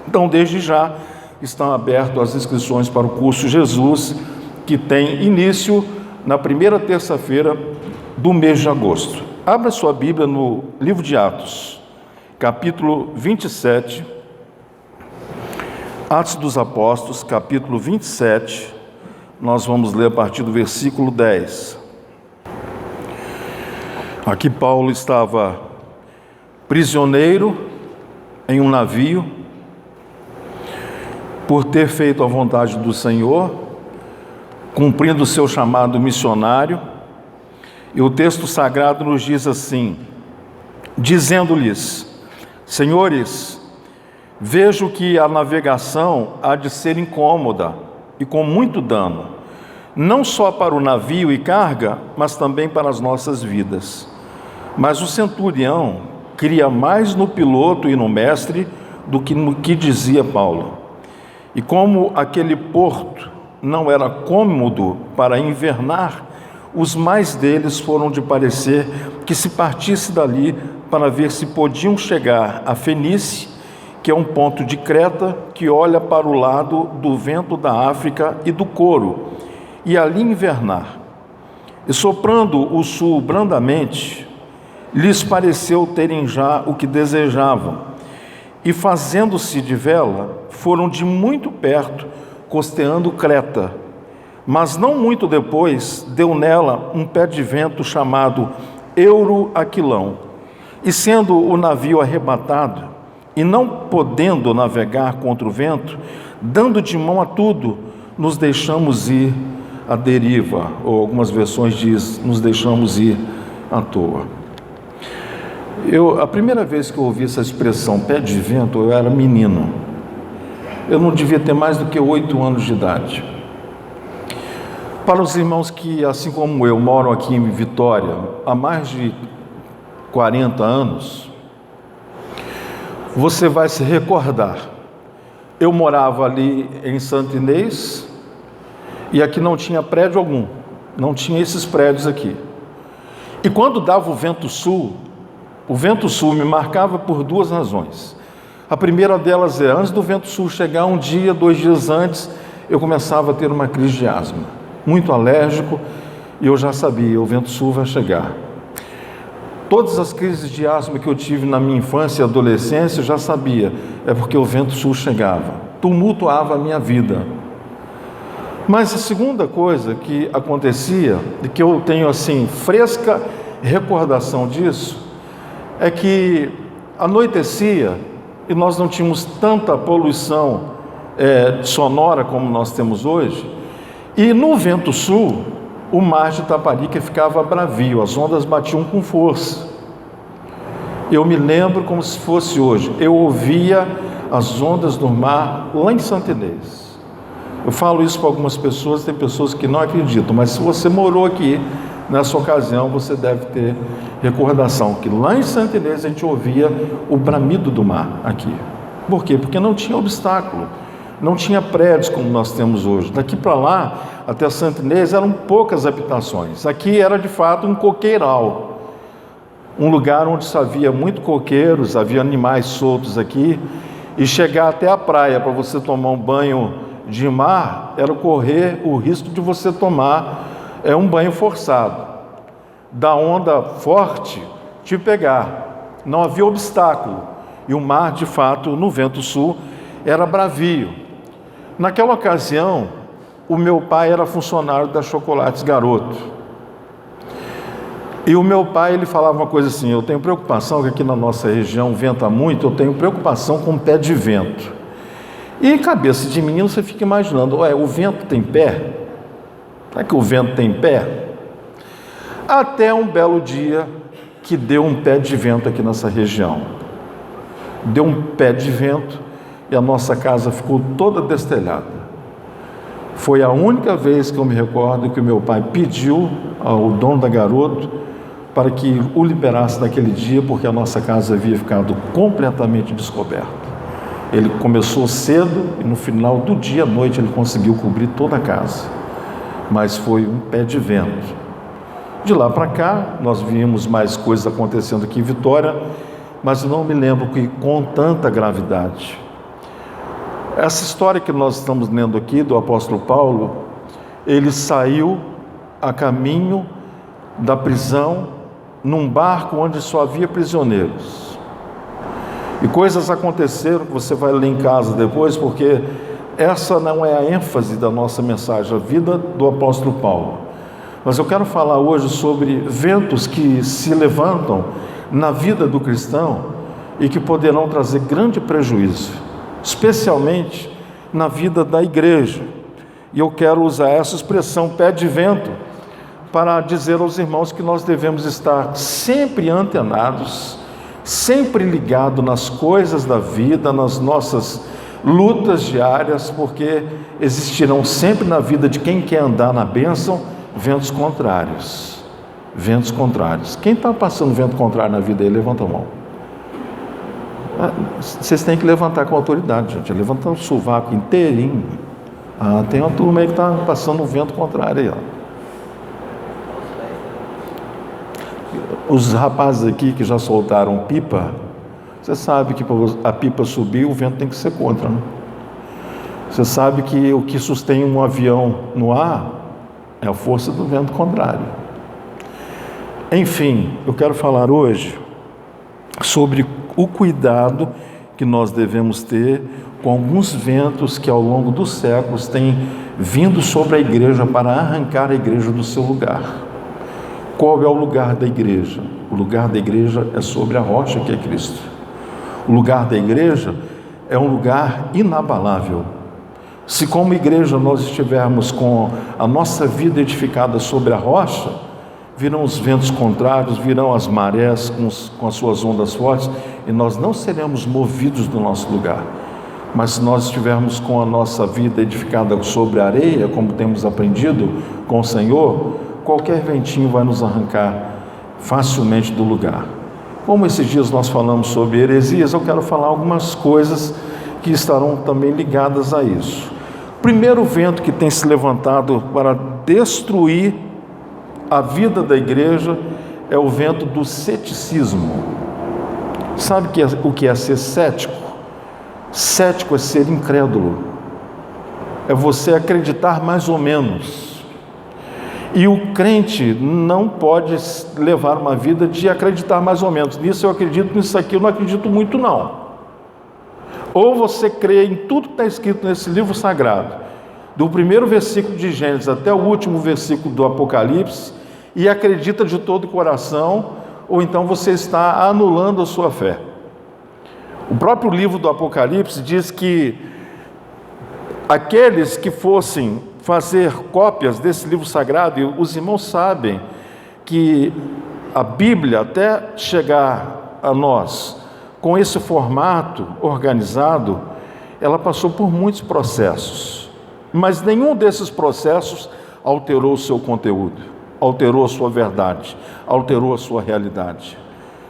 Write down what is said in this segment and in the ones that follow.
Então, desde já, estão abertas as inscrições para o curso Jesus, que tem início na primeira terça-feira do mês de agosto. Abra sua Bíblia no livro de Atos, capítulo 27, Atos dos Apóstolos, capítulo 27, nós vamos ler a partir do versículo 10. Aqui Paulo estava prisioneiro em um navio, por ter feito a vontade do Senhor, cumprindo o seu chamado missionário, e o texto sagrado nos diz assim, dizendo-lhes: Senhores, vejo que a navegação há de ser incômoda e com muito dano, não só para o navio e carga, mas também para as nossas vidas. Mas o centurião cria mais no piloto e no mestre do que no que dizia Paulo. E como aquele porto não era cômodo para invernar, os mais deles foram de parecer que se partisse dali para ver se podiam chegar a Fenícia, que é um ponto de Creta que olha para o lado do vento da África e do Coro, e ali invernar. E soprando o sul brandamente, lhes pareceu terem já o que desejavam, e fazendo-se de vela, foram de muito perto, costeando Creta. Mas não muito depois, deu nela um pé de vento chamado Euroaquilão. E sendo o navio arrebatado, e não podendo navegar contra o vento, dando de mão a tudo, nos deixamos ir à deriva. Ou algumas versões diz, nos deixamos ir à toa. A primeira vez que eu ouvi essa expressão, pé de vento, eu era menino. Eu não devia ter mais do que 8 anos de idade. Para os irmãos que, assim como eu, moram aqui em Vitória há mais de 40 anos, você vai se recordar. Eu morava ali em Santo Inês e aqui não tinha prédio algum, não tinha esses prédios aqui. E quando dava o vento sul me marcava por 2 razões. A primeira delas é, antes do vento sul chegar, 1 dia, 2 dias antes, eu começava a ter uma crise de asma, muito alérgico, e eu já sabia, o vento sul vai chegar. Todas as crises de asma que eu tive na minha infância e adolescência, eu já sabia, é porque o vento sul chegava, tumultuava a minha vida. Mas a segunda coisa que acontecia, e que eu tenho assim, fresca recordação disso, é que anoitecia e nós não tínhamos tanta poluição sonora como nós temos hoje, e no vento sul, o mar de Taparica ficava bravio, as ondas batiam com força. Eu me lembro como se fosse hoje, eu ouvia as ondas do mar lá em Santo Inês. Eu falo isso para algumas pessoas, tem pessoas que não acreditam, mas se você morou aqui, nessa ocasião você deve ter recordação que lá em Santo Inês a gente ouvia o bramido do mar aqui. Por quê? Porque não tinha obstáculo, não tinha prédios como nós temos hoje. Daqui para lá, até Santo Inês, eram poucas habitações. Aqui era de fato um coqueiral, um lugar onde se havia muito coqueiros, havia animais soltos aqui, e chegar até a praia para você tomar um banho de mar era correr o risco de você tomar um banho forçado, da onda forte te pegar. Não havia obstáculo, e o mar, de fato, no vento sul, era bravio. Naquela ocasião, o meu pai era funcionário da Chocolates Garoto, e o meu pai, ele falava uma coisa assim, eu tenho preocupação, que aqui na nossa região venta muito, eu tenho preocupação com pé de vento. E cabeça de menino, você fica imaginando, o vento tem pé? Será que o vento tem pé? Até um belo dia que deu um pé de vento aqui nessa região. Deu um pé de vento e a nossa casa ficou toda destelhada. Foi a única vez que eu me recordo que o meu pai pediu ao dono da Garoto para que o liberasse naquele dia, porque a nossa casa havia ficado completamente descoberta. Ele começou cedo e no final do dia à noite ele conseguiu cobrir toda a casa. Mas foi um pé de vento. De lá para cá, nós vimos mais coisas acontecendo aqui em Vitória, mas não me lembro que com tanta gravidade. Essa história que nós estamos lendo aqui do apóstolo Paulo, ele saiu a caminho da prisão num barco onde só havia prisioneiros. E coisas aconteceram que você vai ler em casa depois, porque essa não é a ênfase da nossa mensagem, a vida do apóstolo Paulo. Mas eu quero falar hoje sobre ventos que se levantam na vida do cristão e que poderão trazer grande prejuízo, especialmente na vida da igreja. E eu quero usar essa expressão, pé de vento, para dizer aos irmãos que nós devemos estar sempre antenados, sempre ligados nas coisas da vida, nas nossas lutas diárias, porque existirão sempre na vida de quem quer andar na bênção, ventos contrários. Ventos contrários. Quem está passando vento contrário na vida aí, levanta a mão. Vocês têm que levantar com autoridade, gente. Levanta o sovaco inteirinho. Tem uma turma aí que está passando um vento contrário aí, ó. Os rapazes aqui que já soltaram pipa, você sabe que para a pipa subir, o vento tem que ser contra, né? Você sabe que o que sustém um avião no ar é a força do vento contrário. Enfim, eu quero falar hoje sobre o cuidado que nós devemos ter com alguns ventos que ao longo dos séculos têm vindo sobre a igreja para arrancar a igreja do seu lugar. Qual é o lugar da igreja? O lugar da igreja é sobre a rocha que é Cristo. O lugar da igreja é um lugar inabalável. Se como igreja nós estivermos com a nossa vida edificada sobre a rocha, virão os ventos contrários, virão as marés com as suas ondas fortes, e nós não seremos movidos do nosso lugar. Mas se nós estivermos com a nossa vida edificada sobre a areia, como temos aprendido com o Senhor, qualquer ventinho vai nos arrancar facilmente do lugar. Como esses dias nós falamos sobre heresias, eu quero falar algumas coisas que estarão também ligadas a isso. O primeiro vento que tem se levantado para destruir a vida da igreja é o vento do ceticismo. Sabe o que é ser cético? Cético é ser incrédulo. É você acreditar mais ou menos. E o crente não pode levar uma vida de acreditar mais ou menos. Nisso eu acredito, nisso aqui eu não acredito muito não. Ou você crê em tudo que está escrito nesse livro sagrado, do primeiro versículo de Gênesis até o último versículo do Apocalipse, e acredita de todo o coração, ou então você está anulando a sua fé. O próprio livro do Apocalipse diz que aqueles que fossem fazer cópias desse livro sagrado, e os irmãos sabem que a Bíblia, até chegar a nós com esse formato organizado, ela passou por muitos processos, mas nenhum desses processos alterou o seu conteúdo, alterou a sua verdade, alterou a sua realidade.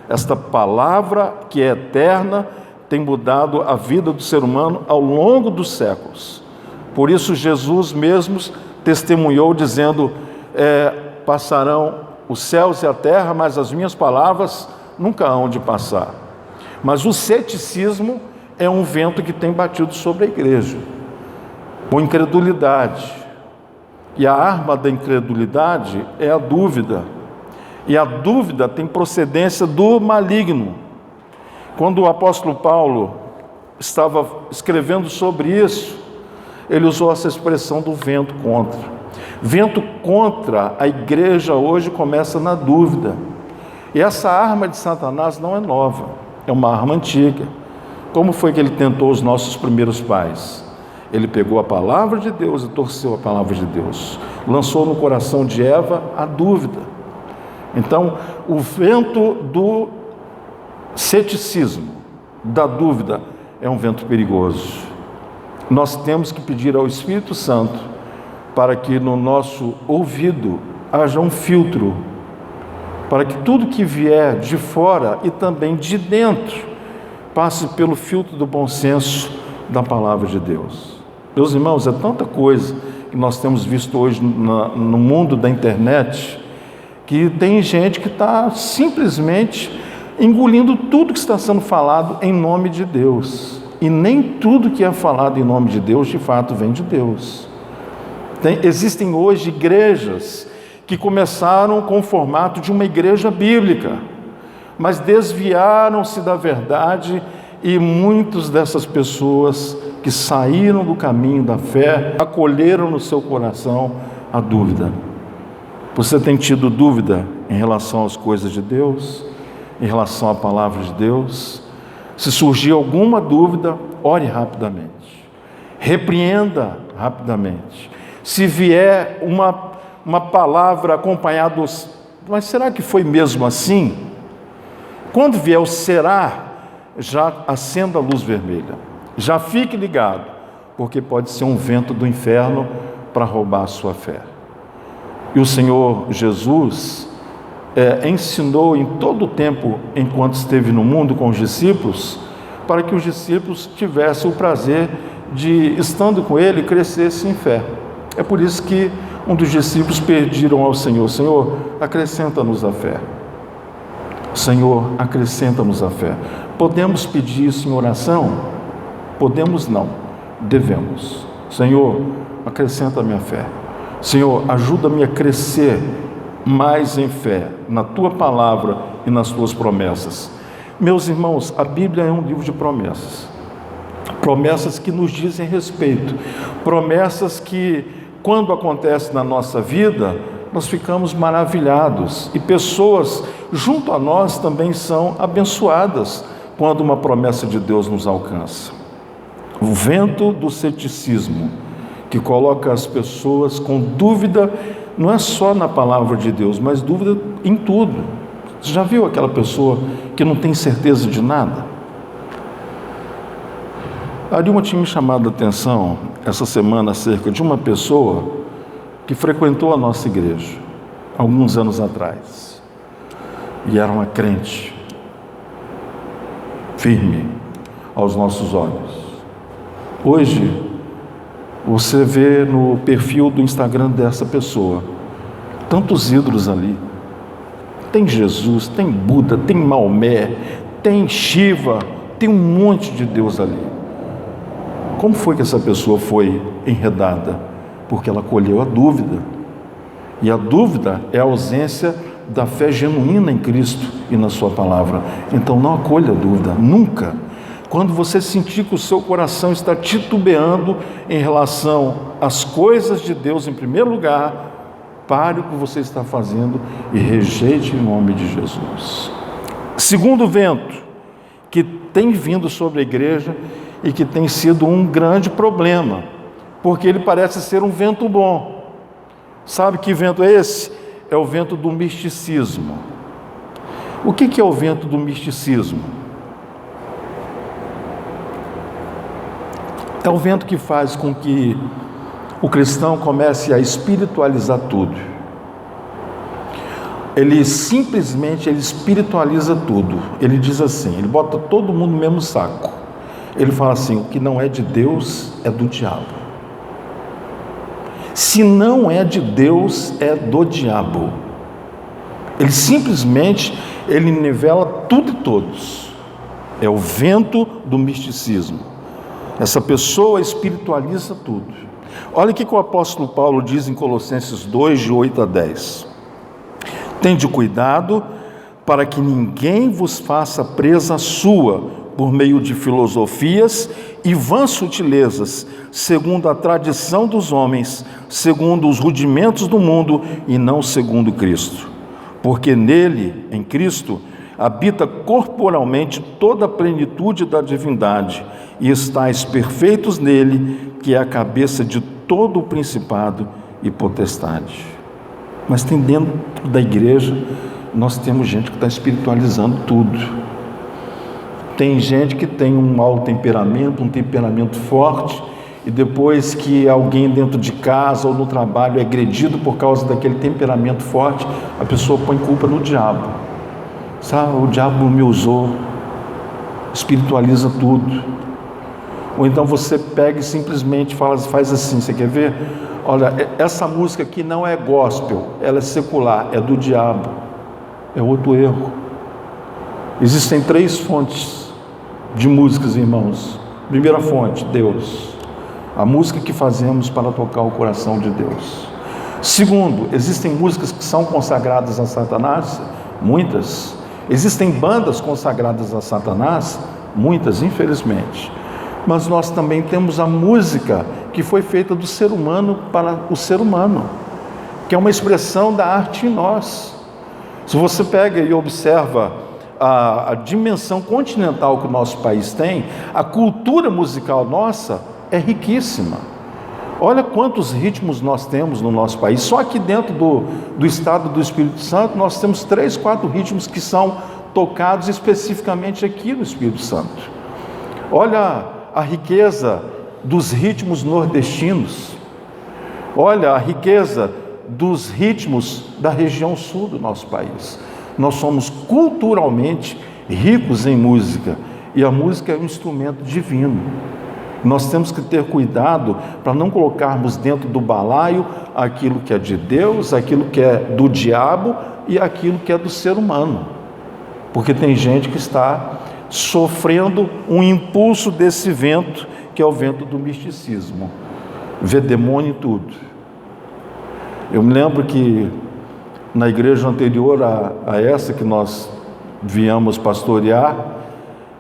Esta palavra que é eterna tem mudado a vida do ser humano ao longo dos séculos. Por isso Jesus mesmo testemunhou dizendo, passarão os céus e a terra, mas as minhas palavras nunca hão de passar. Mas o ceticismo é um vento que tem batido sobre a igreja, com incredulidade. E a arma da incredulidade é a dúvida. E a dúvida tem procedência do maligno. Quando o apóstolo Paulo estava escrevendo sobre isso, ele usou essa expressão do vento contra. Vento contra a igreja hoje começa na dúvida. E essa arma de Satanás não é nova, é uma arma antiga. Como foi que ele tentou os nossos primeiros pais? Ele pegou a palavra de Deus e torceu a palavra de Deus. Lançou no coração de Eva a dúvida. Então, o vento do ceticismo, da dúvida, é um vento perigoso. Nós temos que pedir ao Espírito Santo para que no nosso ouvido haja um filtro, para que tudo que vier de fora e também de dentro passe pelo filtro do bom senso da palavra de Deus. Meus irmãos, é tanta coisa que nós temos visto hoje no mundo da internet, que tem gente que está simplesmente engolindo tudo que está sendo falado em nome de Deus. E nem tudo que é falado em nome de Deus, de fato, vem de Deus. Existem hoje igrejas que começaram com o formato de uma igreja bíblica, mas desviaram-se da verdade, e muitas dessas pessoas que saíram do caminho da fé acolheram no seu coração a dúvida. Você tem tido dúvida em relação às coisas de Deus, em relação à palavra de Deus? Se surgir alguma dúvida, ore rapidamente, repreenda rapidamente. Se vier uma palavra acompanhada dos, mas será que foi mesmo assim? Quando vier o será, já acenda a luz vermelha, já fique ligado, porque pode ser um vento do inferno para roubar a sua fé. E o Senhor Jesus ensinou em todo o tempo, enquanto esteve no mundo com os discípulos, para que os discípulos tivessem o prazer de, estando com Ele, crescessem em fé. É por isso que um dos discípulos pediram ao Senhor: Senhor, acrescenta-nos a fé. Senhor, acrescenta-nos a fé. Podemos pedir isso em oração? Podemos não, devemos. Senhor, acrescenta a minha fé. Senhor, ajuda-me a crescer mais em fé, na Tua palavra e nas Tuas promessas. Meus irmãos, a Bíblia é um livro de promessas. Promessas que nos dizem respeito. Promessas que, quando acontecem na nossa vida, nós ficamos maravilhados. E pessoas junto a nós também são abençoadas quando uma promessa de Deus nos alcança. O vento do ceticismo, que coloca as pessoas com dúvida, não é só na palavra de Deus, mas dúvida em tudo. Você já viu aquela pessoa que não tem certeza de nada? Ariuma tinha me chamado a atenção essa semana acerca de uma pessoa que frequentou a nossa igreja alguns anos atrás, e era uma crente firme aos nossos olhos. Hoje você vê no perfil do Instagram dessa pessoa tantos ídolos ali. Tem Jesus, tem Buda, tem Maomé, tem Shiva, tem um monte de Deus ali. Como foi que essa pessoa foi enredada? Porque ela colheu a dúvida. E a dúvida é a ausência da fé genuína em Cristo e na sua palavra. Então não acolha a dúvida, nunca. Quando você sentir que o seu coração está titubeando em relação às coisas de Deus em primeiro lugar, pare o que você está fazendo e rejeite em nome de Jesus. Segundo vento que tem vindo sobre a igreja e que tem sido um grande problema, porque ele parece ser um vento bom. Sabe que vento é esse? É o vento do misticismo. O que é o vento do misticismo? É o vento que faz com que o cristão comece a espiritualizar tudo. Ele simplesmente espiritualiza tudo. Ele diz assim, ele bota todo mundo no mesmo saco. Ele fala assim: o que não é de Deus é do diabo. Se não é de Deus, é do diabo. Ele simplesmente nivela tudo e todos. É o vento do misticismo. Essa pessoa espiritualiza tudo. Olha o que o apóstolo Paulo diz em Colossenses 2, de 8 a 10. Tende cuidado para que ninguém vos faça presa sua por meio de filosofias e vãs sutilezas, segundo a tradição dos homens, segundo os rudimentos do mundo e não segundo Cristo. Porque nele, em Cristo, habita corporalmente toda a plenitude da divindade, e estáis perfeitos nele, que é a cabeça de todo o principado e potestade. Mas tem dentro da igreja, nós temos gente que está espiritualizando tudo. Tem gente que tem um mau temperamento, um temperamento forte, e depois que alguém dentro de casa ou no trabalho é agredido por causa daquele temperamento forte, a pessoa põe culpa no diabo. Sabe, o diabo me usou, espiritualiza tudo. Ou então você pega e simplesmente faz assim, você quer ver? Olha, essa música aqui não é gospel, ela é secular, é do diabo. É outro erro. Existem 3 fontes de músicas, irmãos: Primeira fonte, Deus. A música que fazemos para tocar o coração de Deus. Segundo, existem músicas que são consagradas a Satanás? Muitas. Existem bandas consagradas a Satanás? Muitas, infelizmente. Mas nós também temos a música que foi feita do ser humano para o ser humano, que é uma expressão da arte em nós. Se você pega e observa a dimensão continental que o nosso país tem, a cultura musical nossa é riquíssima. Olha quantos ritmos nós temos no nosso país. Só aqui dentro do estado do Espírito Santo, nós temos 3, 4 ritmos que são tocados especificamente aqui no Espírito Santo. Olha a riqueza dos ritmos nordestinos. Olha a riqueza dos ritmos da região sul do nosso país. Nós somos culturalmente ricos em música, e a música é um instrumento divino. Nós temos que ter cuidado para não colocarmos dentro do balaio aquilo que é de Deus, aquilo que é do diabo e aquilo que é do ser humano. Porque tem gente que está sofrendo um impulso desse vento, que é o vento do misticismo. Vê demônio em tudo. Eu me lembro que na igreja anterior a essa que nós viemos pastorear,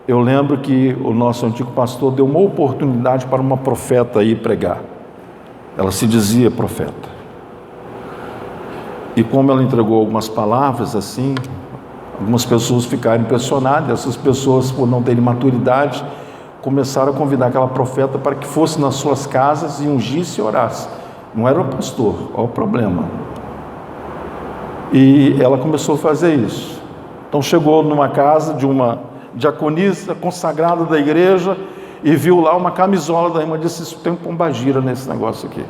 eu lembro que o nosso antigo pastor deu uma oportunidade para uma profeta ir pregar. Ela se dizia profeta. E como ela entregou algumas palavras assim, algumas pessoas ficaram impressionadas. Essas pessoas, por não terem maturidade, começaram a convidar aquela profeta para que fosse nas suas casas e ungisse e orasse. Não era o pastor, olha o problema. E ela começou a fazer isso. Então chegou numa casa de uma diaconisa consagrada da igreja e viu lá uma camisola da irmã e disse: isso tem pombagira nesse negócio aqui.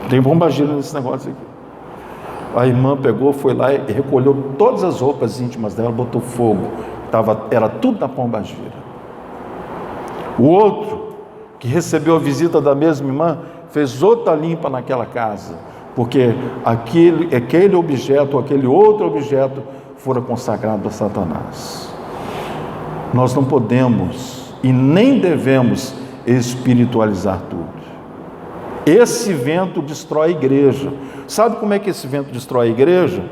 Tem pombagira nesse negócio aqui. A irmã pegou, foi lá e recolheu todas as roupas íntimas dela, botou fogo. Era tudo da pombagira. O outro, que recebeu a visita da mesma irmã, fez outra limpa naquela casa, porque aquele objeto, aquele outro objeto, fora consagrado a Satanás. Nós não podemos e nem devemos espiritualizar tudo. Esse vento destrói a igreja. Sabe como é que esse vento destrói a igreja?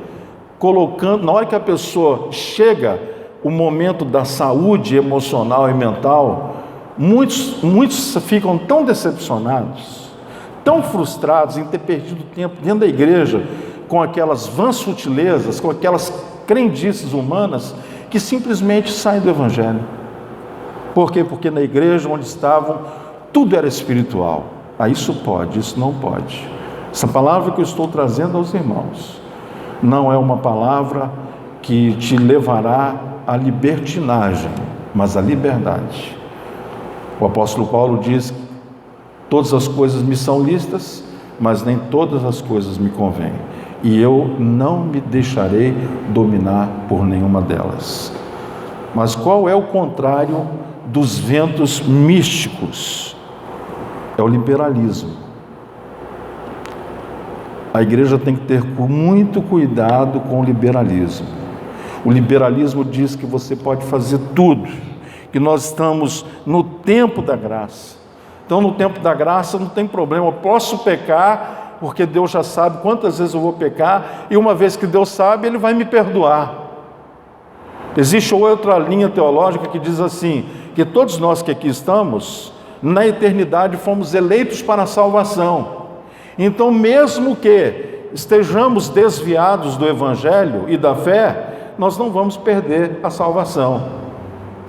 Colocando, na hora que a pessoa chega o momento da saúde emocional e mental, muitos ficam tão decepcionados, tão frustrados em ter perdido tempo dentro da igreja com aquelas vãs sutilezas, com aquelas crendices humanas, que simplesmente saem do evangelho. Por quê? Porque na igreja onde estavam, tudo era espiritual. Isso pode, isso não pode. Essa palavra que eu estou trazendo aos irmãos não é uma palavra que te levará à libertinagem, mas à liberdade. O apóstolo Paulo diz: todas as coisas me são lícitas, mas nem todas as coisas me convêm, e eu não me deixarei dominar por nenhuma delas. Mas qual é o contrário dos ventos místicos? É o liberalismo. A igreja tem que ter muito cuidado com o liberalismo. O liberalismo diz que você pode fazer tudo, que nós estamos no tempo da graça. Então, no tempo da graça não tem problema, eu posso pecar, porque Deus já sabe quantas vezes eu vou pecar, e uma vez que Deus sabe, Ele vai me perdoar. Existe outra linha teológica que diz assim, que todos nós que aqui estamos, na eternidade fomos eleitos para a salvação. Então, mesmo que estejamos desviados do Evangelho e da fé, nós não vamos perder a salvação.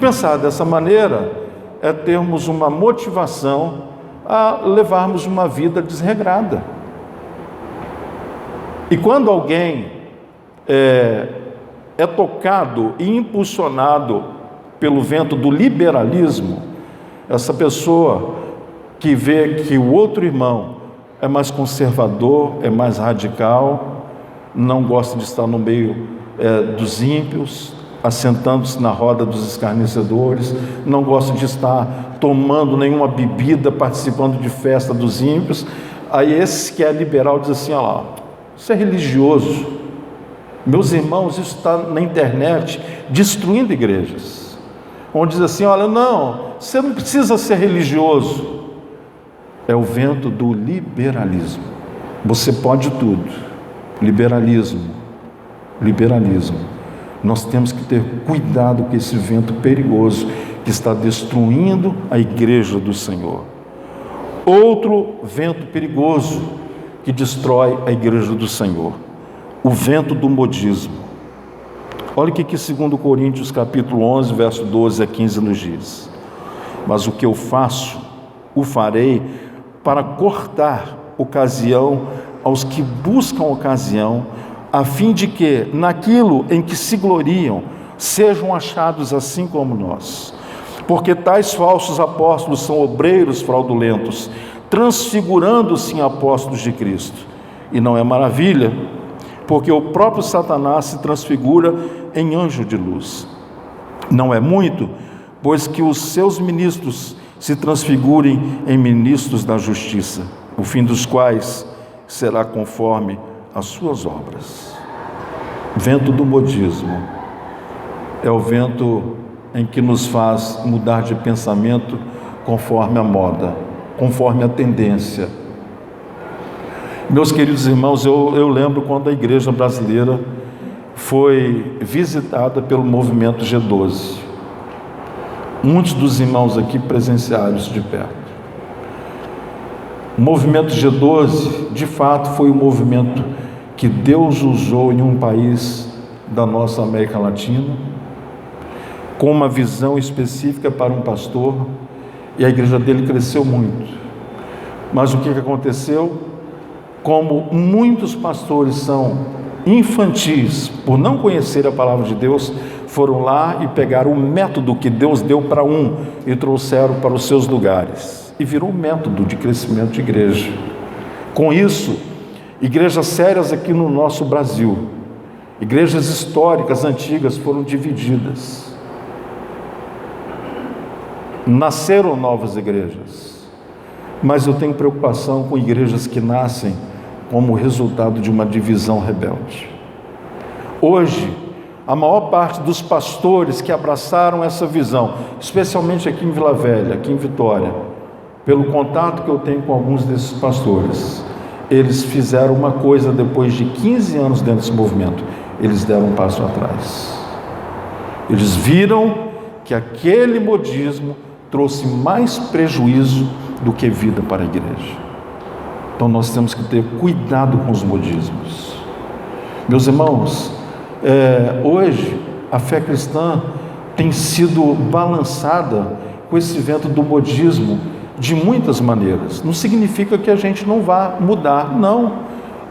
Pensar dessa maneira é termos uma motivação a levarmos uma vida desregrada. E quando alguém é tocado e impulsionado pelo vento do liberalismo, essa pessoa que vê que o outro irmão é mais conservador, é mais radical, não gosta de estar no meio dos ímpios, assentando-se na roda dos escarnecedores, não gosta de estar tomando nenhuma bebida, participando de festa dos ímpios. Aí esse que é liberal diz assim: ó, isso é religioso. Meus irmãos, isso está na internet destruindo igrejas, onde diz assim: olha, não, você não precisa ser religioso. É o vento do liberalismo. Você pode tudo. Liberalismo. Nós temos que ter cuidado com esse vento perigoso que está destruindo a igreja do Senhor. Outro vento perigoso que destrói a igreja do Senhor, o vento do modismo. Olha o que 2 Coríntios capítulo 11, verso 12 a 15 nos diz. Mas o que eu faço, o farei para cortar ocasião aos que buscam ocasião, a fim de que, naquilo em que se gloriam, sejam achados assim como nós. Porque tais falsos apóstolos são obreiros fraudulentos, transfigurando-se em apóstolos de Cristo. E não é maravilha, porque o próprio Satanás se transfigura em anjo de luz. Não é muito, pois que os seus ministros se transfigurem em ministros da justiça, o fim dos quais será conforme as suas obras. Vento do modismo é o vento em que nos faz mudar de pensamento conforme a moda, conforme a tendência. Meus queridos irmãos, eu lembro quando a igreja brasileira foi visitada pelo movimento G12. Muitos dos irmãos aqui presenciaram isso de perto. O movimento G12, de fato, foi um movimento que Deus usou em um país da nossa América Latina, com uma visão específica para um pastor, e a igreja dele cresceu muito. Mas o que aconteceu? Como muitos pastores são infantis, por não conhecer a palavra de Deus, foram lá e pegaram o método que Deus deu para um e trouxeram para os seus lugares. E virou um método de crescimento de igreja. Com isso, igrejas sérias aqui no nosso Brasil, igrejas históricas, antigas, foram divididas. Nasceram novas igrejas, mas eu tenho preocupação com igrejas que nascem como resultado de uma divisão rebelde. Hoje, a maior parte dos pastores que abraçaram essa visão, especialmente aqui em Vila Velha, aqui em Vitória, pelo contato que eu tenho com alguns desses pastores, eles fizeram uma coisa depois de 15 anos dentro desse movimento: eles deram um passo atrás. Eles viram que aquele modismo trouxe mais prejuízo do que vida para a igreja. Então nós temos que ter cuidado com os modismos. Meus irmãos, hoje a fé cristã tem sido balançada com esse vento do modismo de muitas maneiras. Não significa que a gente não vá mudar, não.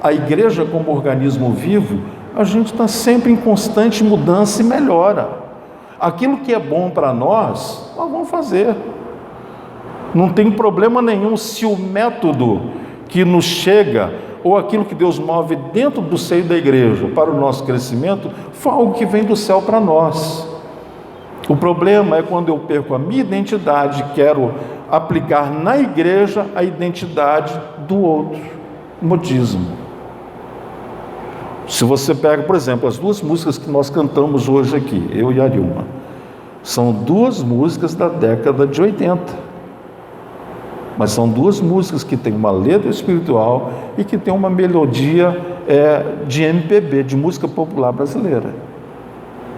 A igreja, como organismo vivo, a gente está sempre em constante mudança e melhora. Aquilo que é bom para nós vamos fazer. Não tem problema nenhum se o método que nos chega, ou aquilo que Deus move dentro do seio da igreja para o nosso crescimento, for algo que vem do céu para nós. O problema é quando eu perco a minha identidade, quero aplicar na igreja a identidade do outro, modismo. Se você pega, por exemplo, as duas músicas que nós cantamos hoje aqui, eu e a Arilma, são duas músicas da década de 80. Mas são duas músicas que têm uma letra espiritual e que tem uma melodia de MPB, de música popular brasileira.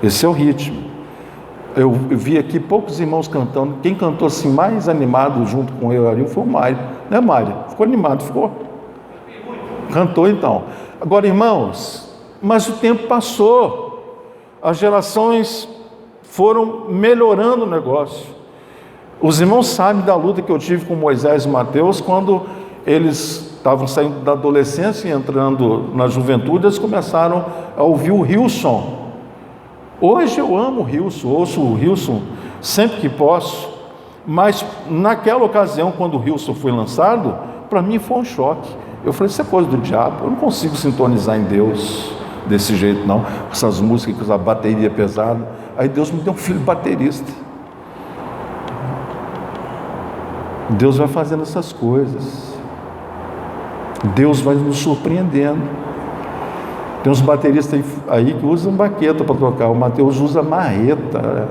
Esse é o ritmo. Eu vi aqui poucos irmãos cantando. Quem cantou assim mais animado junto com eu ali foi o Mário. Né, Mário? Ficou animado, ficou? Cantou então. Agora, irmãos, mas o tempo passou. As gerações foram melhorando o negócio. Os irmãos sabem da luta que eu tive com Moisés e Mateus quando eles estavam saindo da adolescência e entrando na juventude. Eles começaram a ouvir o Hillsong. Hoje eu amo o Hillsong, ouço o Hillsong sempre que posso, mas naquela ocasião, quando o Hillsong foi lançado, para mim foi um choque. Eu falei: isso é coisa do diabo, eu não consigo sintonizar em Deus desse jeito não, com essas músicas, com a bateria pesada. Aí Deus me deu um filho baterista. Deus vai fazendo essas coisas. Deus vai nos surpreendendo. Tem uns bateristas aí que usam baqueta para tocar. O Mateus usa marreta.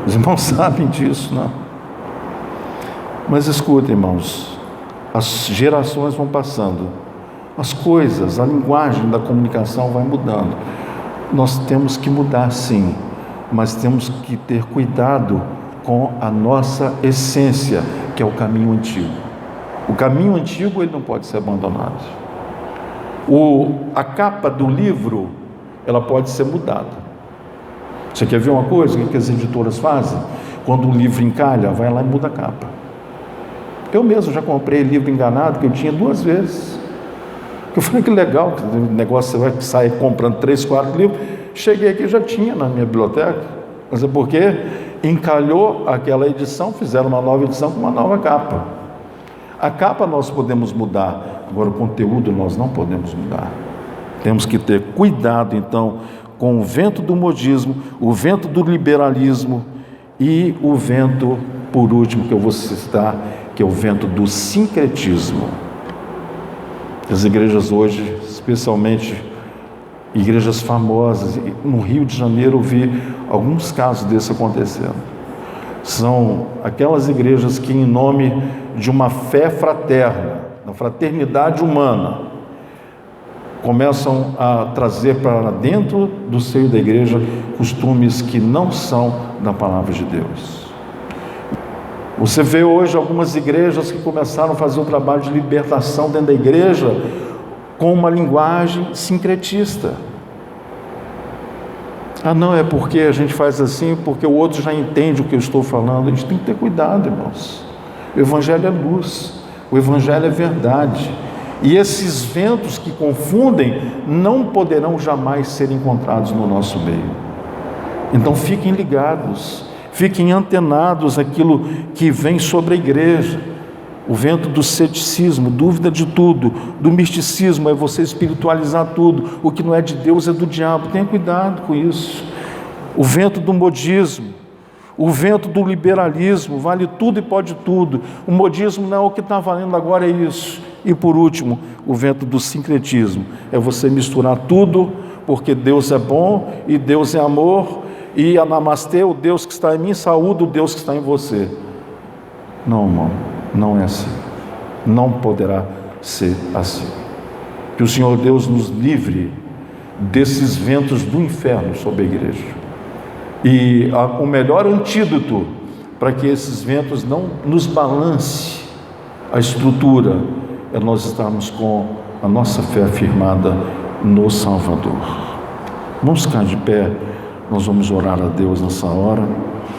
Os irmãos sabem disso, não? Mas escutem, irmãos, as gerações vão passando, as coisas, a linguagem da comunicação vai mudando. Nós temos que mudar, sim, mas temos que ter cuidado com a nossa essência, que é o caminho antigo. O caminho antigo, ele não pode ser abandonado. A capa do livro, ela pode ser mudada. Você quer ver uma coisa? O que as editoras fazem? Quando um livro encalha, vai lá e muda a capa. Eu mesmo já comprei livro enganado, que eu tinha 2 vezes. Eu falei, que legal, o negócio você vai sair comprando 3, 4 livros. Cheguei aqui, já tinha na minha biblioteca. Mas é porque encalhou aquela edição, fizeram uma nova edição com uma nova capa. A capa nós podemos mudar, agora o conteúdo nós não podemos mudar. Temos que ter cuidado, então, com o vento do modismo, o vento do liberalismo e o vento, por último, que eu vou citar, que é o vento do sincretismo. As igrejas hoje, especialmente igrejas famosas, no Rio de Janeiro eu vi alguns casos desse acontecendo. São aquelas igrejas que, em nome de uma fé fraterna, da fraternidade humana, começam a trazer para dentro do seio da igreja costumes que não são da palavra de Deus. Você vê hoje algumas igrejas que começaram a fazer um trabalho de libertação dentro da igreja com uma linguagem sincretista. Ah, não, é porque a gente faz assim, porque o outro já entende o que eu estou falando. A gente tem que ter cuidado, irmãos. O Evangelho é luz, o Evangelho é verdade. E esses ventos que confundem não poderão jamais ser encontrados no nosso meio. Então fiquem ligados, fiquem antenados àquilo que vem sobre a igreja. O vento do ceticismo, dúvida de tudo, do misticismo, é você espiritualizar tudo. O que não é de Deus é do diabo. Tenha cuidado com isso. O vento do modismo, o vento do liberalismo, vale tudo e pode tudo. O modismo não é o que está valendo agora, é isso. E por último, o vento do sincretismo, é você misturar tudo, porque Deus é bom e Deus é amor, e a namastê, o Deus que está em mim, saúde o Deus que está em você. Não, irmão, não é assim. Não poderá ser assim. Que o Senhor Deus nos livre desses ventos do inferno sobre a igreja. E o melhor antídoto para que esses ventos não nos balance a estrutura é nós estarmos com a nossa fé firmada no Salvador. Vamos ficar de pé, nós vamos orar a Deus nessa hora.